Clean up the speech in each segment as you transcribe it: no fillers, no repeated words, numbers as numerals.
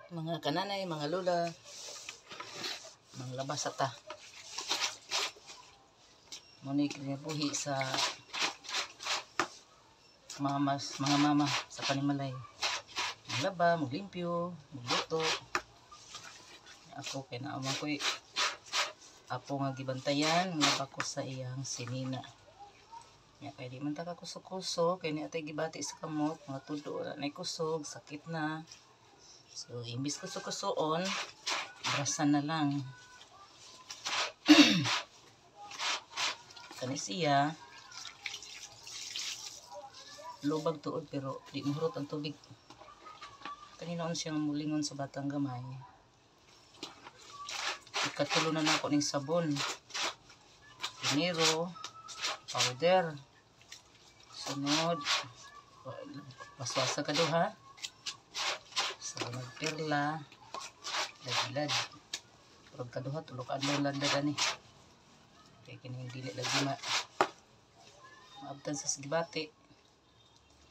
Mga kananay, mga lola, mga labas ata. Munik buhi sa mga mama sa panimalay. Maglaba, maglimpyo, magluto. Ako kay naamang ko apo nga gibantayan nga ko sa iyang sinina. Ya kay di man ta ka kuso-kuso kay ni atay gibati sa kamot, mga tudo na nay kusog, sakit na. So imbis kuso-kusoon, brasan na lang. Kani siya lubag tuod pero di mahurot ang tubig. Kaninoon siyang mulingon sa batang gamay. Ikatulo na ako ng sabon, dinero, powder. Sunod, waswasa ka ha. Sunod perla, lagilad. Pag kaduha, tulok adlaw landa ni. Kaya kining dili lagi maabtan sa sigibati.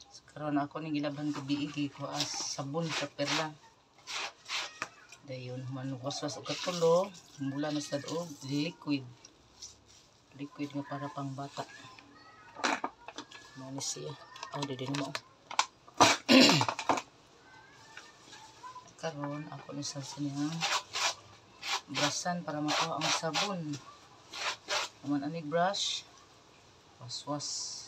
So, karon ako ni gilaban ko biigi ko as sabon sa perla. Dayon man waswas og katulo, mula na sa og liquid. Liquid nga para pang bata. Mani siya. Oh, di din mo. Karon ako ni sa sinang brasan para makuha ang sabon. Naman ani brush. Waswas.